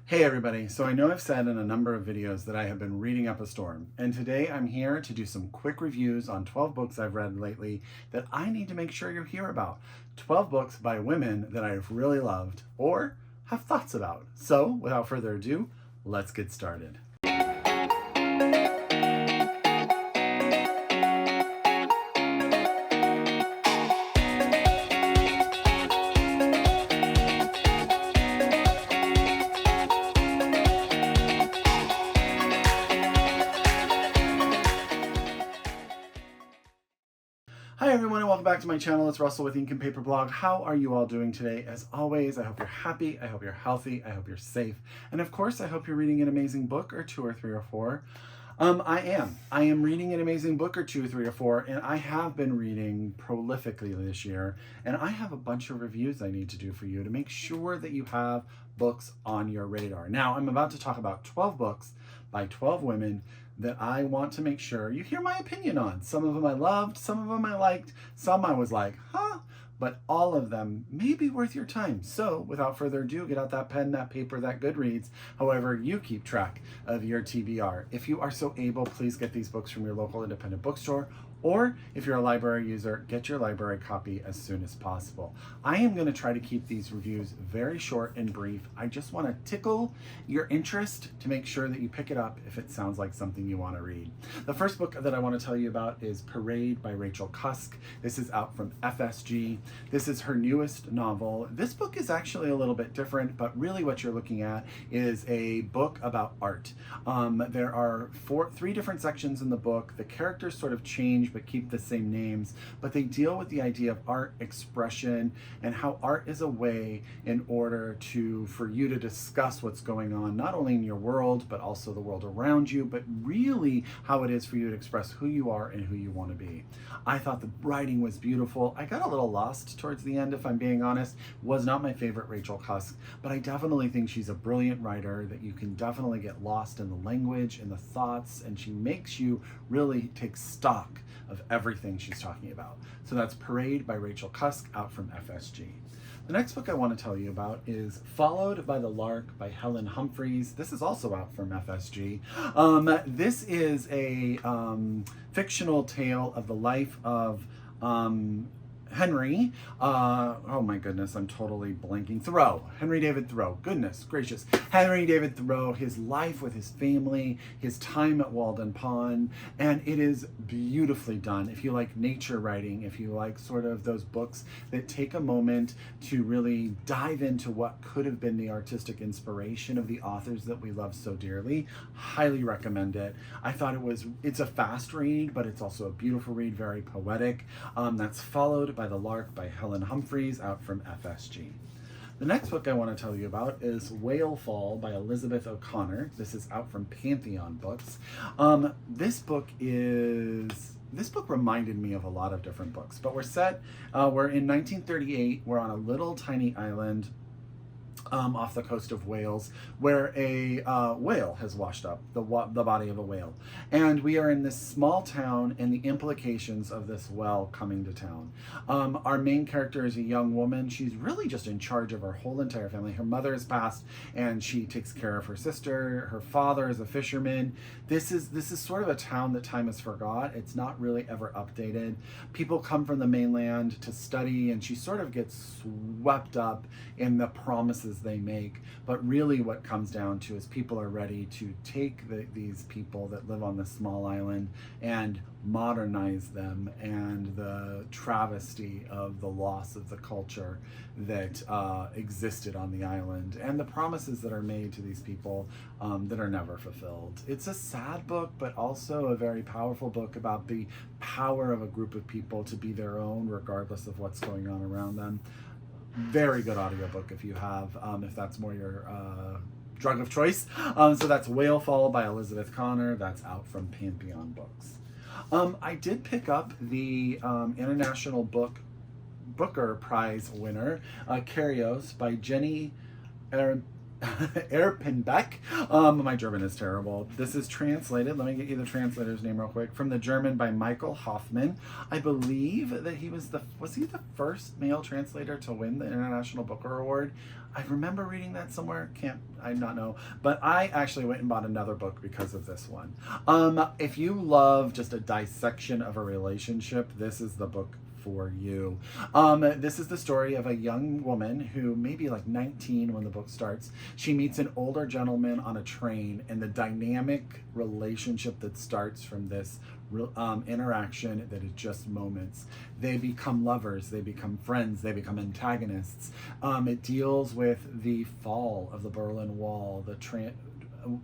Hey everybody, so I know I've said in a number of videos that I have been reading up a storm, and today I'm here to do some quick reviews on 12 books I've read lately that I need to make sure you hear about. 12 books by women that I've really loved or have thoughts about. So without further ado, let's get started. Hi everyone and welcome back to my channel. It's Russell with Ink and Paper Blog. How are you all doing today? As always, I hope you're happy, I hope you're healthy, I hope you're safe, and of course I hope you're reading an amazing book or two or three or four. I am reading an amazing book or two, three or four, and I have been reading prolifically this year, and I have a bunch of reviews I need to do for you to make sure that you have books on your radar. Now, I'm about to talk about 12 books by 12 women that I want to make sure you hear my opinion on. Some of them I loved, some of them I liked, some I was like, huh? But all of them may be worth your time. So without further ado, get out that pen, that paper, that Goodreads, however you keep track of your TBR. If you are so able, please get these books from your local independent bookstore, or if you're a library user, get your library copy as soon as possible. I am going to try to keep these reviews very short and brief. I just want to tickle your interest to make sure that you pick it up if it sounds like something you want to read. The first book that I want to tell you about is Parade by Rachel Cusk. This is out from FSG. This is her newest novel. This book is actually a little bit different, but really what you're looking at is a book about art. There are three different sections in the book. The characters sort of change but keep the same names, but they deal with the idea of art expression and how art is a way in order for you to discuss what's going on, not only in your world, but also the world around you, but really how it is for you to express who you are and who you want to be. I thought the writing was beautiful. I got a little lost towards the end, if I'm being honest. Was not my favorite Rachel Cusk, but I definitely think she's a brilliant writer that you can definitely get lost in the language and the thoughts, and she makes you really take stock of everything she's talking about. So that's Parade by Rachel Cusk, out from FSG. The next book I want to tell you about is Followed by the Lark by Helen Humphreys. This is also out from FSG. This is a fictional tale of the life of Henry, oh my goodness, I'm totally blanking. Henry David Thoreau, goodness gracious. Henry David Thoreau, his life with his family, his time at Walden Pond, and it is beautifully done. If you like nature writing, if you like sort of those books that take a moment to really dive into what could have been the artistic inspiration of the authors that we love so dearly, highly recommend it. I thought it's a fast read, but it's also a beautiful read, very poetic. That's Followed by the Lark by Helen Humphreys, out from FSG. The next book I want to tell you about is Whale Fall by Elizabeth O'Connor. This is out from Pantheon Books. This book reminded me of a lot of different books, but we're in 1938. We're on a little tiny island off the coast of Wales, where a whale has washed up, the body of a whale. And we are in this small town and the implications of this well coming to town. Our main character is a young woman. She's really just in charge of her whole entire family. Her mother has passed and she takes care of her sister. Her father is a fisherman. This is sort of a town that time has forgot. It's not really ever updated. People come from the mainland to study, and she sort of gets swept up in the promises they make. But really what comes down to is people are ready to take these people that live on this small island and modernize them, and the travesty of the loss of the culture that existed on the island, and the promises that are made to these people that are never fulfilled. It's a sad book, but also a very powerful book about the power of a group of people to be their own regardless of what's going on around them. Very good audiobook if you have, if that's more your drug of choice. So that's Whale Fall by Elizabeth Connor. That's out from Pantheon Books. I did pick up the International Booker Prize winner, Kairos by Jenny Erpenbeck. My German is terrible. This is translated, let me get you the translator's name real quick, from the German by Michael Hofman. I believe that he was he the first male translator to win the International Booker Award? I remember reading that somewhere. I not know. But I actually went and bought another book because of this one. If you love just a dissection of a relationship, this is the book for you. This is the story of a young woman who may be like 19 when the book starts. She meets an older gentleman on a train, and the dynamic relationship that starts from this interaction that is just moments. They become lovers, they become friends, they become antagonists. It deals with the fall of the Berlin Wall, the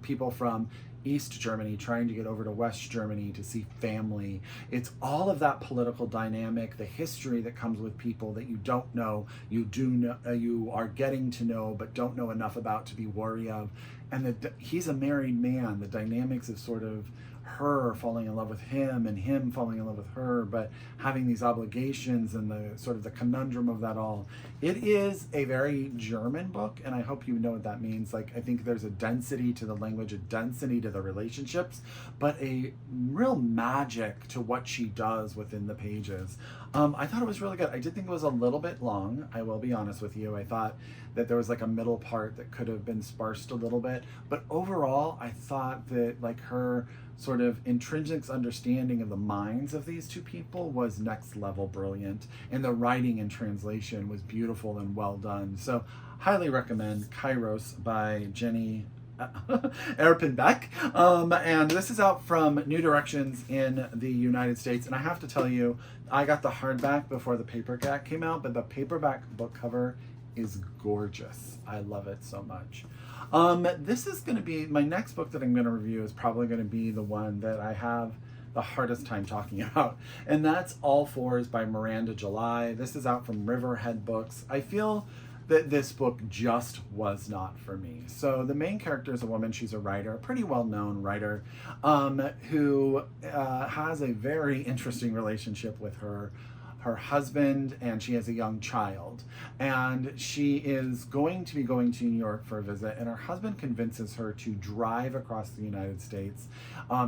people from East Germany trying to get over to West Germany to see family. It's all of that political dynamic, the history that comes with people that you don't know, you do know, you are getting to know, but don't know enough about to be wary of. And he's a married man. The dynamics of sort of her falling in love with him and him falling in love with her, but having these obligations and the sort of the conundrum of that all. It is a very German book, and I hope you know what that means. Like, I think there's a density to the language, a density to the relationships, but a real magic to what she does within the pages. I thought it was really good. I did think it was a little bit long, I will be honest with you. I thought that there was like a middle part that could have been sparsed a little bit, but overall I thought that like her sort of intrinsic understanding of the minds of these two people was next level brilliant, and the writing and translation was beautiful and well done. So highly recommend Kairos by Jenny Erpenbeck. And this is out from New Directions in the United States, and I have to tell you, I got the hardback before the paperback came out, but the paperback book cover is gorgeous. I love it so much. This is going to be, my next book that I'm going to review is probably going to be the one that I have the hardest time talking about, and that's All Fours by Miranda July. This is out from Riverhead Books. I feel that this book just was not for me. So the main character is a woman. She's a writer, a pretty well-known writer, who has a very interesting relationship with her husband, and she has a young child, and she is going to be going to New York for a visit, and her husband convinces her to drive across the United States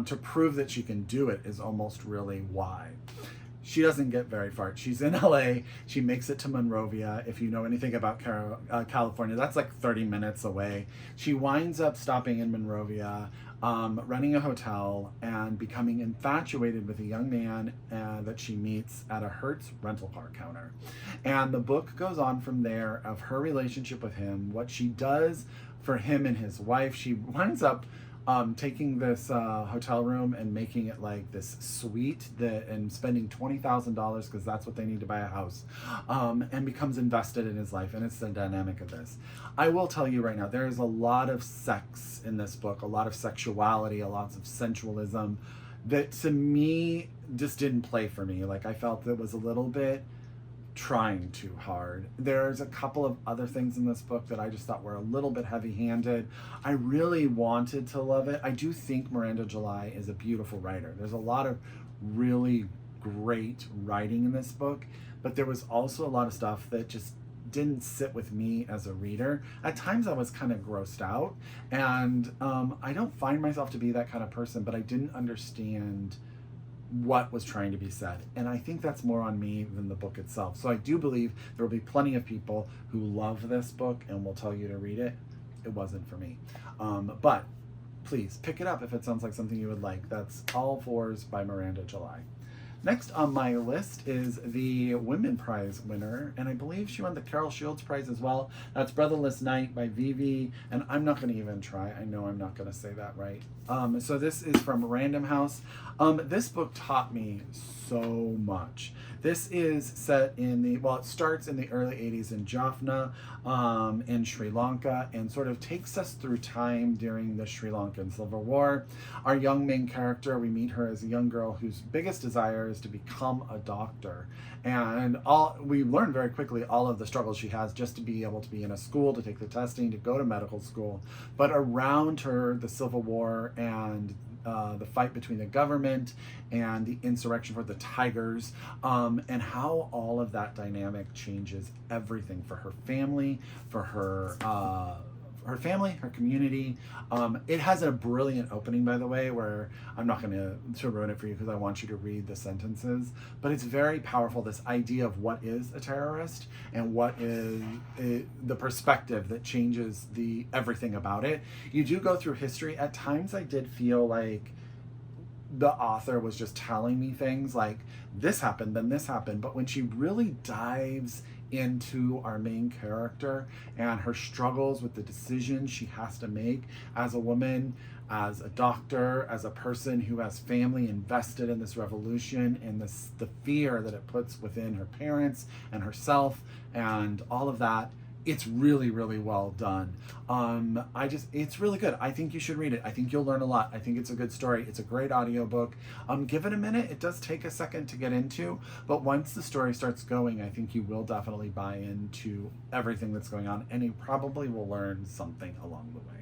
to prove that she can do it, is almost really why. She doesn't get very far. She's in LA. She makes it to Monrovia. If you know anything about California, that's like 30 minutes away. She winds up stopping in Monrovia, running a hotel, and becoming infatuated with a young man that she meets at a Hertz rental car counter. And the book goes on from there of her relationship with him, what she does for him and his wife. She winds up taking this hotel room and making it like this suite and spending $20,000 because that's what they need to buy a house, and becomes invested in his life. And it's the dynamic of this. I will tell you right now, there is a lot of sex in this book, a lot of sexuality, a lot of sensualism that to me just didn't play for me. Like, I felt that was a little bit trying too hard. There's a couple of other things in this book that I just thought were a little bit heavy-handed. I really wanted to love it. I do think Miranda July is a beautiful writer. There's a lot of really great writing in this book, but there was also a lot of stuff that just didn't sit with me as a reader. At times I was kind of grossed out, and I don't find myself to be that kind of person, but I didn't understand what was trying to be said, and I think that's more on me than the book itself. So I do believe there will be plenty of people who love this book and will tell you to read it. It wasn't for me, but please pick it up if it sounds like something you would like. That's All Fours by Miranda July. Next on my list is the Women Prize winner, and I believe she won the Carol Shields Prize as well. That's Brotherless Night by Vivi, and I'm not going to even try. I know I'm not going to say that right. So this is from Random House. This book taught me so much. This is set in the, well, it starts in the early 80s in Jaffna, in Sri Lanka, and sort of takes us through time during the Sri Lankan Civil War. Our young main character, we meet her as a young girl whose biggest desire is to become a doctor. And we learn very quickly all of the struggles she has just to be able to be in a school, to take the testing, to go to medical school. But around her, the Civil War and the fight between the government and the insurrection for the Tigers, and how all of that dynamic changes everything for her family, for her her family, her community. It has a brilliant opening, by the way, where I'm not going to ruin it for you because I want you to read the sentences, but it's very powerful, this idea of what is a terrorist and what is the perspective that changes everything about it. You do go through history. At times I did feel like the author was just telling me things like this happened, then this happened. But when she really dives into our main character and her struggles with the decisions she has to make as a woman, as a doctor, as a person who has family invested in this revolution, and the fear that it puts within her parents and herself and all of that, it's really, really well done. It's really good. I think you should read it. I think you'll learn a lot. I think it's a good story. It's a great audiobook. Give it a minute. It does take a second to get into, but once the story starts going, I think you will definitely buy into everything that's going on, and you probably will learn something along the way.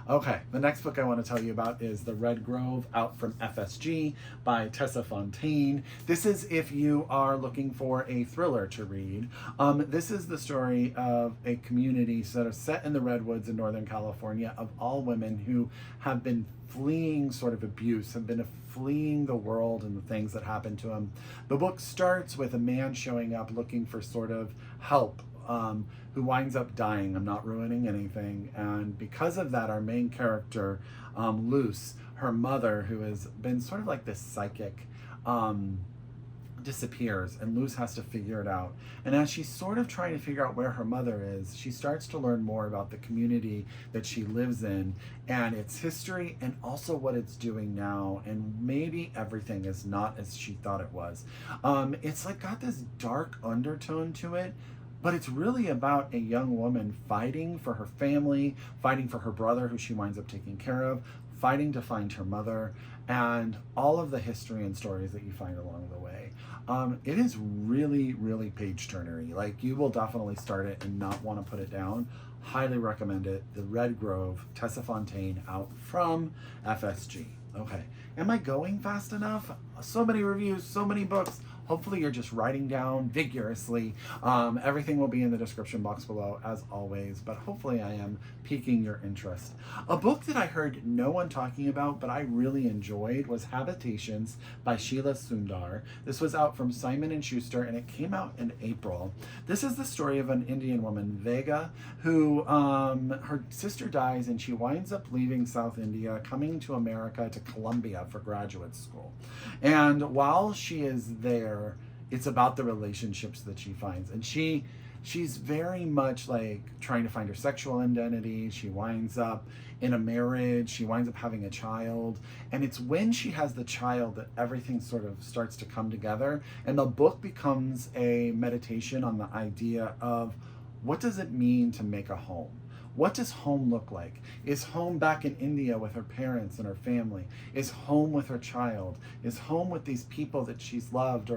Okay, the next book I want to tell you about is The Red Grove, out from FSG by Tessa Fontaine. This is if you are looking for a thriller to read. This is the story of a community sort of set in the redwoods in Northern California of all women who have been fleeing sort of abuse, have been fleeing the world and the things that happen to them. The book starts with a man showing up looking for sort of help, who winds up dying. I'm not ruining anything. And because of that, our main character, Luce, her mother, who has been sort of like this psychic, disappears, and Luce has to figure it out. And as she's sort of trying to figure out where her mother is, she starts to learn more about the community that she lives in and its history, and also what it's doing now, and maybe everything is not as she thought it was. It's like got this dark undertone to it, but it's really about a young woman fighting for her family, fighting for her brother, who she winds up taking care of, fighting to find her mother, and all of the history and stories that you find along the way. It is really, really page-turnery. Like, you will definitely start it and not want to put it down. Highly recommend it. The Red Grove, Tessa Fontaine, out from FSG. Okay, am I going fast enough? So many reviews, so many books. Hopefully you're just writing down vigorously. Everything will be in the description box below, as always, but hopefully I am piquing your interest. A book that I heard no one talking about, but I really enjoyed, was Habitations by Sheila Sundar. This was out from Simon & Schuster, and it came out in April. This is the story of an Indian woman, Vega, who her sister dies, and she winds up leaving South India, coming to America, to Columbia for graduate school. And while she is there, it's about the relationships that she finds, and she's very much like trying to find her sexual identity. She winds up in a marriage, she winds up having a child, and it's when she has the child that everything sort of starts to come together, and the book becomes a meditation on the idea of what does it mean to make a home. What does home look like? Is home back in India with her parents and her family? Is home with her child? Is home with these people that she's loves,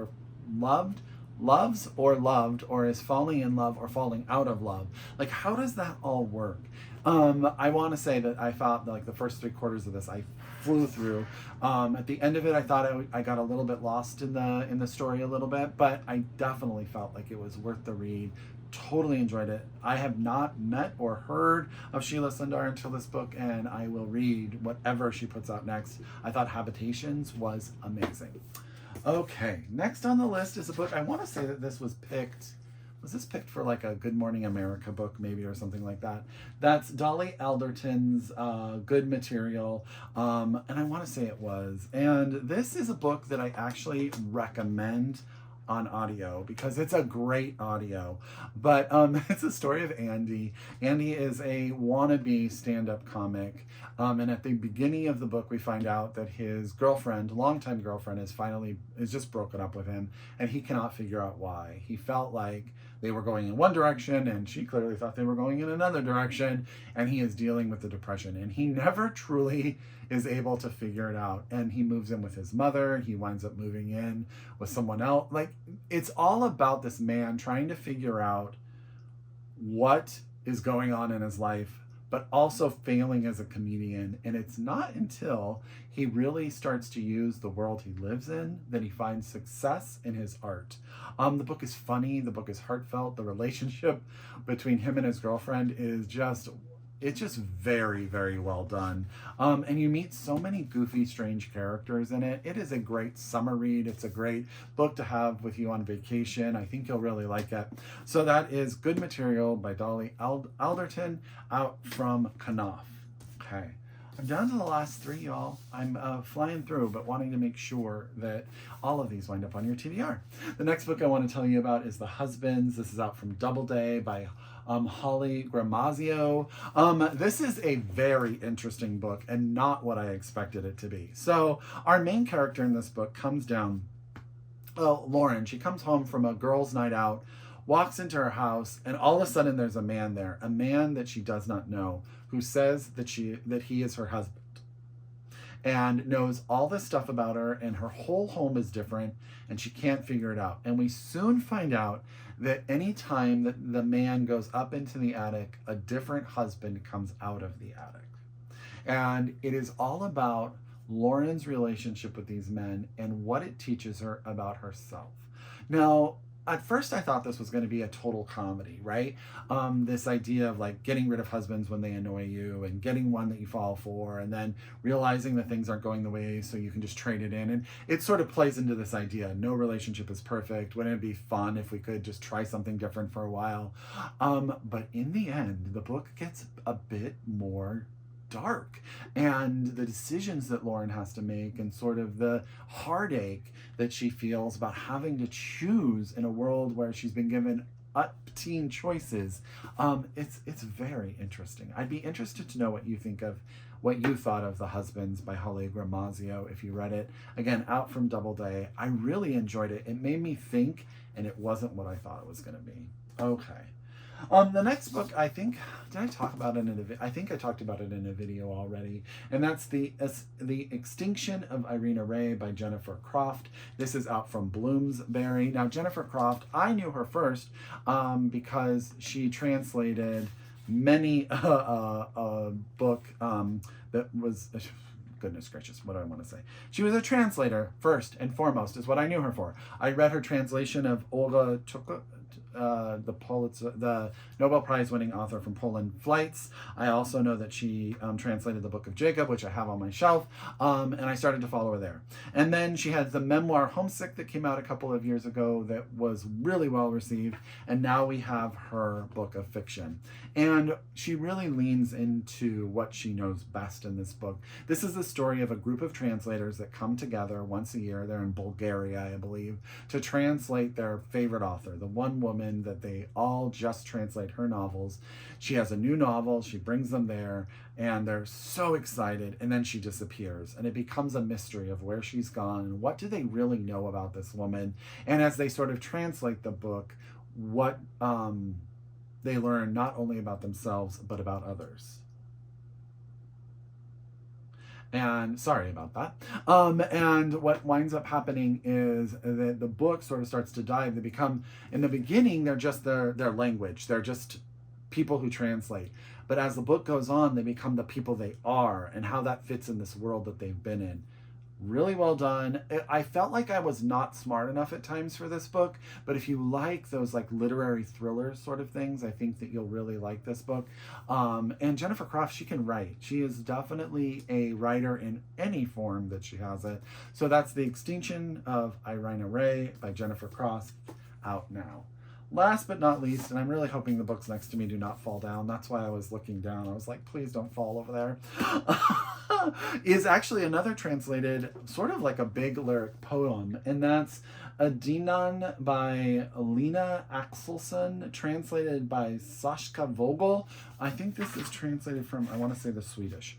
or is falling in love or falling out of love? Like, how does that all work? I want to say that I felt like the first 3/4 of this I flew through. At the end of it, I thought I got a little bit lost in the story a little bit, but I definitely felt like it was worth the read. Totally enjoyed it. I have not met or heard of Sheila Sundar until this book, and I will read whatever she puts out next. I thought Habitations was amazing. Okay, next on the list is a book. I want to say that this was picked. Was this picked for like a Good Morning America book, maybe, or something like that? That's Dolly Alderton's Good Material, and I want to say it was. And this is a book that I actually recommend on audio because it's a great audio. But it's a story of Andy. Andy is a wannabe stand-up comic, and at the beginning of the book we find out that his girlfriend, longtime girlfriend, is just broken up with him, and he cannot figure out why. He felt like they were going in one direction, and she clearly thought they were going in another direction, and he is dealing with the depression, and he never truly is able to figure it out. And he moves in with his mother. He winds up moving in with someone else. Like, it's all about this man trying to figure out what is going on in his life, but also failing as a comedian. And it's not until he really starts to use the world he lives in that he finds success in his art. The book is funny. The book is heartfelt. The relationship between him and his girlfriend is just, it's just very, very well done. And you meet so many goofy, strange characters in it. It is a great summer read. It's a great book to have with you on vacation. I think you'll really like it. So that is Good Material by Dolly Alderton, out from Knopf. Okay. I'm down to the last three, y'all. I'm flying through, but wanting to make sure that all of these wind up on your TBR. The next book I want to tell you about is The Husbands. This is out from Doubleday by Holly Gramazio. This is a very interesting book and not what I expected it to be. So our main character in this book comes down, Lauren. She comes home from a girls' night out, walks into her house, and all of a sudden there's a man there, a man that she does not know, who says that he is her husband and knows all this stuff about her, and her whole home is different and she can't figure it out. And we soon find out that any time that the man goes up into the attic, a different husband comes out of the attic. And it is all about Lauren's relationship with these men and what it teaches her about herself. Now, at first I thought this was going to be a total comedy, right? This idea of like getting rid of husbands when they annoy you and getting one that you fall for, and then realizing that things aren't going the way so you can just trade it in. And it sort of plays into this idea, no relationship is perfect. Wouldn't it be fun if we could just try something different for a while? But in the end, the book gets a bit more dark, and the decisions that Lauren has to make and sort of the heartache that she feels about having to choose in a world where she's been given teen choices. It's very interesting. I'd be interested to know what you thought of The Husbands by Holly Gramazio if you read it. Again, out from Doubleday. I really enjoyed it. It made me think, and it wasn't what I thought it was going to be. Okay. The next book, I think, did I talk about it I think I talked about it in a video already, and that's the Extinction of Irena Ray by Jennifer Croft. This is out from Bloomsbury. Now, Jennifer Croft, I knew her first because she translated many book that was... Goodness gracious, what do I want to say? She was a translator, first and foremost, is what I knew her for. I read her translation of Olga Chukwa, the Nobel Prize winning author from Poland, Flights. I also know that she translated the Book of Jacob, which I have on my shelf, and I started to follow her there. And then she had the memoir Homesick that came out a couple of years ago that was really well received, and now we have her book of fiction. And she really leans into what she knows best in this book. This is the story of a group of translators that come together once a year, they're in Bulgaria, I believe, to translate their favorite author, the one woman that they all just translate her novels. She has a new novel, she brings them there, and they're so excited, and then she disappears, and it becomes a mystery of where she's gone and what do they really know about this woman. And as they sort of translate the book, what they learn not only about themselves but about others. And sorry about that. And what winds up happening is that the book sort of starts to die. They become, in the beginning, they're just their language. They're just people who translate. But as the book goes on, they become the people they are and how that fits in this world that they've been in. Really well done. I felt like I was not smart enough at times for this book, but if you like those like literary thrillers sort of things, I think that you'll really like this book. And Jennifer Croft, she can write. She is definitely a writer in any form that she has it. So that's The Extinction of Irena Ray by Jennifer Croft, out now. Last but not least, and I'm really hoping the books next to me do not fall down. That's why I was looking down. I was like, please don't fall over there. Is actually another translated, sort of like a big lyric poem, and that's Adinan by Lena Axelsson, translated by Sascha Vogel. I think this is translated from, I want to say the Swedish.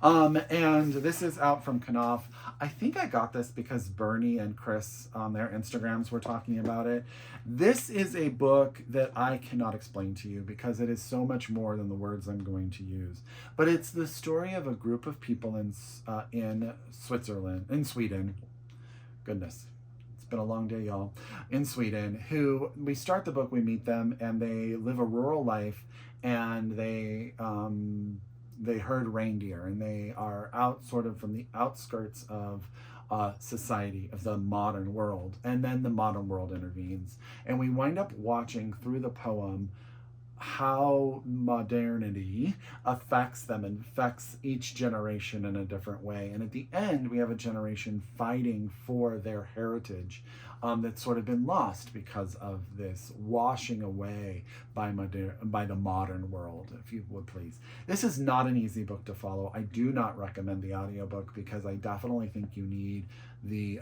And this is out from Knopf. I think I got this because Bernie and Chris on their Instagrams were talking about it. This is a book that I cannot explain to you because it is so much more than the words I'm going to use. But it's the story of a group of people in Sweden. Goodness. Been a long day, y'all, in Sweden, who we start the book, we meet them, and they live a rural life, and they herd reindeer, and they are out sort of from the outskirts of society, of the modern world, and then the modern world intervenes, and we wind up watching through the poem how modernity affects them and affects each generation in a different way. And at the end, we have a generation fighting for their heritage that's sort of been lost because of this washing away by the modern world, if you would please. This is not an easy book to follow. I do not recommend the audiobook because I definitely think you need the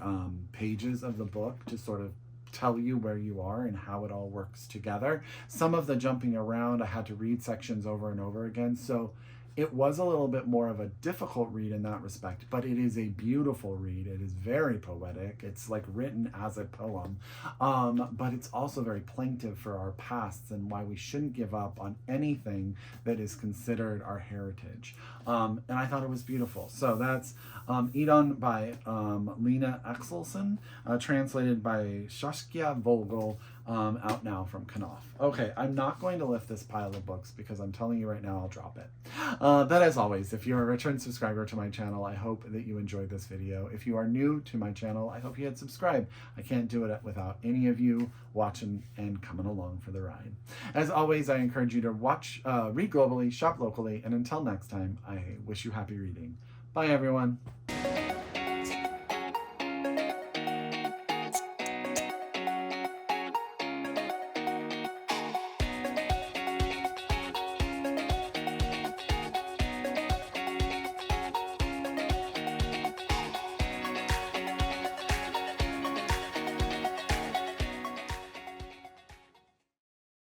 pages of the book to sort of tell you where you are and how it all works together. Some of the jumping around, I had to read sections over and over again, so it was a little bit more of a difficult read in that respect, but it is a beautiful read. It is very poetic. It's like written as a poem, but it's also very plaintive for our pasts and why we shouldn't give up on anything that is considered our heritage. And I thought it was beautiful. So that's Edon by Lena Axelson, translated by Saskia Vogel, out now from Knopf. Okay, I'm not going to lift this pile of books because I'm telling you right now I'll drop it. But as always, if you're a return subscriber to my channel, I hope that you enjoyed this video. If you are new to my channel, I hope you hit subscribe. I can't do it without any of you watching and coming along for the ride. As always, I encourage you to read globally, shop locally, and until next time, I wish you happy reading. Bye, everyone.